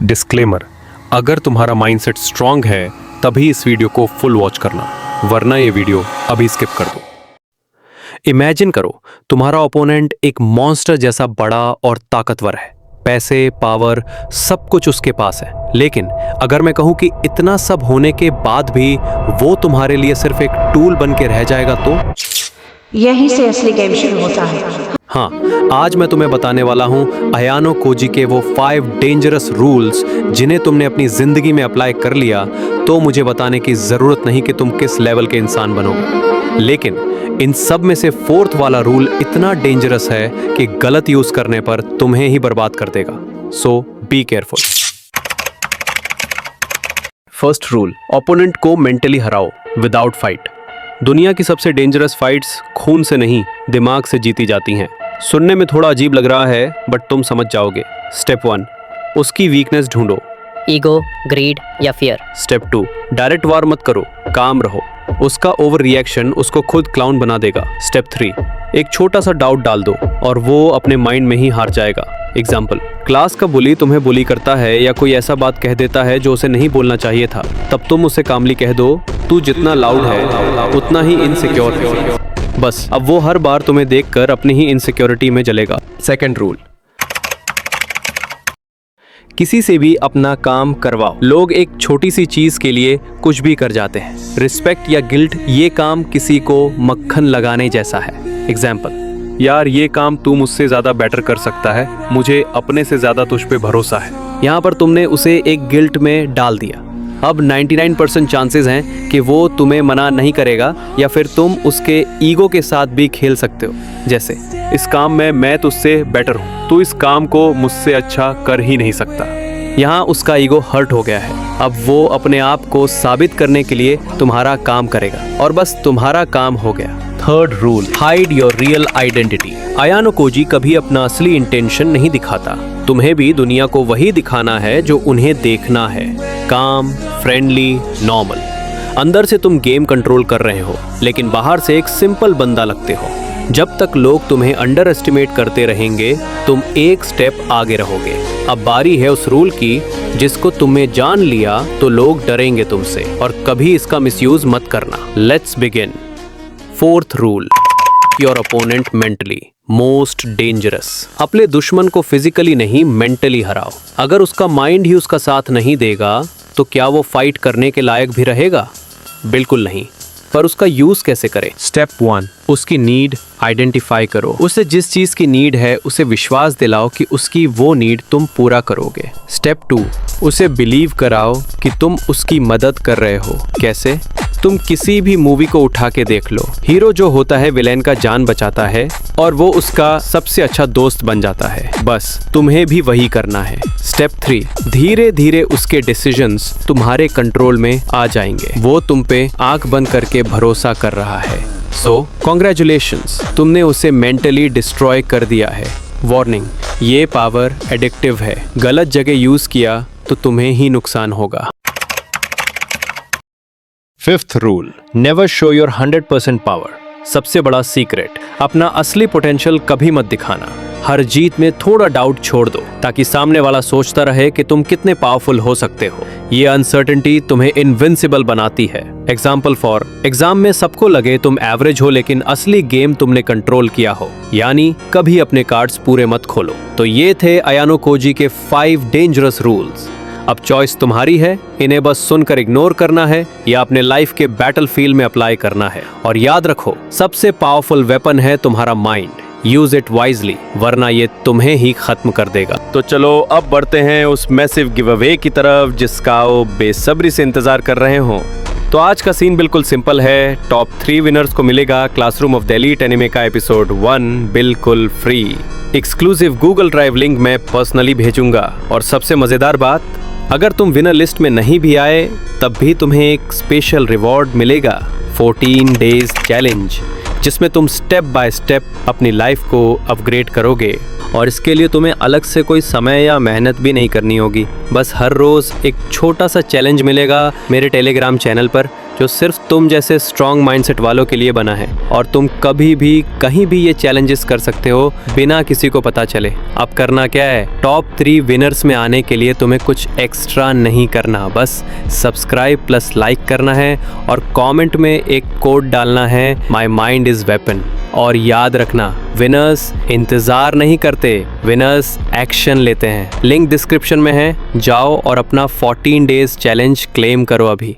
Disclaimer, अगर तुम्हारा mindset strong है तभी इस वीडियो को फुल वॉच करना, वरना ये वीडियो अभी स्किप कर दो। इमेजिन करो तुम्हारा ओपोनेंट एक मॉन्स्टर जैसा बड़ा और ताकतवर है। पैसे, पावर, सब कुछ उसके पास है। लेकिन अगर मैं कहूं कि इतना सब होने के बाद भी वो तुम्हारे लिए सिर्फ एक टूल बन के रह जाएगा, तो यहीं से असली गेम शुरू होता है। हाँ, आज मैं तुम्हें बताने वाला हूँ अयानो कोजी के वो 5 डेंजरस रूल्स जिन्हें तुमने अपनी जिंदगी में अप्लाई कर लिया तो मुझे बताने की जरूरत नहीं कि तुम किस लेवल के इंसान बनोगे। लेकिन इन सब में से 4th वाला रूल इतना डेंजरस है कि गलत यूज करने पर तुम्हें ही बर्बाद कर देगा। So be careful. First rule, opponent को मेंटली हराओ विदाउट फाइट। दुनिया की सबसे डेंजरस फाइट्स खून से नहीं, दिमाग से जीती जाती हैं। सुनने में थोड़ा अजीब लग रहा है, बट तुम समझ जाओगे। स्टेप 1, उसकी वीकनेस ढूंढो। ईगो, ग्रीड या फियर। स्टेप 2, डायरेक्ट वार मत करो, काम रहो। उसका ओवर रिएक्शन उसको खुद क्लाउन बना देगा। स्टेप 3, एक छोटा सा डाउट डाल दो और वो अपने माइंड में ही हार जाएगा। एग्जाम्पल, क्लास का बुली तुम्हें बुली करता है या कोई ऐसा बात कह देता है जो उसे नहीं बोलना चाहिए था, तब तुम उसे कामली कह दो, तू जितना लाउड है उतना ही इनसिक्योर है। बस अब वो हर बार तुम्हें देखकर अपनी ही इनसिक्योरिटी में जलेगा। सेकंड रूल, किसी से भी अपना काम करवाओ। लोग एक छोटी सी चीज के लिए कुछ भी कर जाते हैं। रिस्पेक्ट या गिल्ट, ये काम किसी को मक्खन लगाने जैसा है। एग्जाम्पल, यार ये काम तू मुझसे ज्यादा बेटर कर सकता है, मुझे अपने से ज्यादा तुझ पे भरोसा है। यहाँ पर तुमने उसे एक गिल्ट में डाल दिया। अब 99% चांसेस हैं कि वो तुम्हें मना नहीं करेगा, या फिर तुम उसके ईगो के साथ भी खेल सकते हो। जैसे, इस काम में मैं तुझसे बेटर हूँ, तू इस काम को मुझसे अच्छा कर ही नहीं सकता। यहाँ उसका ईगो हर्ट हो गया है। अब वो अपने आप को साबित करने के लिए तुम्हारा काम करेगा और बस तुम्हारा काम हो गया। Third rule, hide your real identity. Ayano Kouji कभी अपना असली इंटेंशन नहीं दिखाता। तुम्हें भी दुनिया को वही दिखाना है जो उन्हें देखना है। काम, फ्रेंडली, नॉर्मल। अंदर से तुम गेम कंट्रोल कर रहे हो, लेकिन बाहर से एक सिंपल बंदा लगते हो। जब तक लोग तुम्हें अंडर एस्टिमेट करते रहेंगे, तुम एक स्टेप आगे रहोगे। अब बारी है उस रूल की जिसको तुमने जान लिया तो लोग डरेंगे तुमसे, और कभी इसका मिसयूज मत करना। Let's begin. 4th rule, your opponent mentally. Most dangerous. अपने दुश्मन को फिजिकली नहीं, मेंटली हराओ। अगर उसका माइंड ही उसका साथ नहीं देगा तो क्या वो फाइट करने के लायक भी रहेगा? बिल्कुल नहीं। पर उसका यूज कैसे करें? स्टेप 1, उसकी नीड आइडेंटिफाई करो। उसे जिस चीज की नीड है उसे विश्वास दिलाओ कि उसकी वो नीड तुम पूरा करोगे। स्टेप 2, उसे बिलीव कराओ कि तुम उसकी मदद कर रहे हो। कैसे? तुम किसी भी मूवी को उठा के देख लो, हीरो जो होता है विलेन का जान बचाता है और वो उसका सबसे अच्छा दोस्त बन जाता है। बस तुम्हें भी वही करना है। स्टेप 3, धीरे धीरे उसके डिसीजंस तुम्हारे कंट्रोल में आ जाएंगे। वो तुम पे आंख बंद करके भरोसा कर रहा है। सो कॉन्ग्रेचुलेशंस, तुमने उसे मेंटली डिस्ट्रॉय कर दिया है। वार्निंग, ये पावर एडिक्टिव है। गलत जगह यूज किया तो तुम्हें ही नुकसान होगा। 5th rule, never show your 100% power. सबसे बड़ा सीक्रेट, अपना असली पोटेंशियल कभी मत दिखाना। हर जीत में थोड़ा डाउट छोड़ दो ताकि सामने वाला सोचता रहे कि तुम कितने पावरफुल हो सकते हो। ये अनसर्टेनिटी तुम्हें इनविंसिबल बनाती है। एग्जाम्पल फॉर एग्जाम में सबको लगे तुम एवरेज हो, लेकिन असली गेम तुमने कंट्रोल किया हो। यानी कभी अपने कार्ड्स पूरे मत खोलो। तो ये थे अयानो कोजी के 5 डेंजरस रूल्स। अब चॉइस तुम्हारी है, इन्हें बस सुनकर इग्नोर करना है या अपने लाइफ के बैटलफील्ड में अप्लाई करना है। और याद रखो, सबसे पावरफुल वेपन है तुम्हारा माइंड। यूज इट वाइजली, वरना ये तुम्हें ही खत्म कर देगा। तो चलो अब बढ़ते हैं उस मैसिव गिव अवे की तरफ जिसका वो बेसब्री से इंतजार कर रहे हो। तो आज का सीन बिल्कुल सिंपल है। टॉप 3 विनर्स को मिलेगा classroom of the elite anime का एपिसोड 1 बिल्कुल free. Exclusive Google drive link मैं पर्सनली भेजूंगा। और सबसे मजेदार बात, अगर तुम विनर लिस्ट में नहीं भी आए तब भी तुम्हें एक स्पेशल रिवॉर्ड मिलेगा। 14 डेज चैलेंज, जिसमें तुम स्टेप बाय स्टेप अपनी लाइफ को अपग्रेड करोगे। और इसके लिए तुम्हें अलग से कोई समय या मेहनत भी नहीं करनी होगी। बस हर रोज एक छोटा सा चैलेंज मिलेगा मेरे टेलीग्राम चैनल पर, जो सिर्फ तुम जैसे स्ट्रॉन्ग माइंडसेट वालों के लिए बना है, और तुम कभी भी कहीं भी ये चैलेंजेस कर सकते हो बिना किसी को पता चले। अब करना क्या है, टॉप 3 विनर्स में आने के लिए तुम्हें कुछ एक्स्ट्रा नहीं करना, बस सब्सक्राइब प्लस लाइक करना है और कमेंट में एक कोड डालना है, माई माइंड इज वेपन। और याद रखना, विनर्स इंतजार नहीं करते, विनर्स एक्शन लेते हैं। लिंक डिस्क्रिप्शन में है, जाओ और अपना 14 डेज चैलेंज क्लेम करो अभी।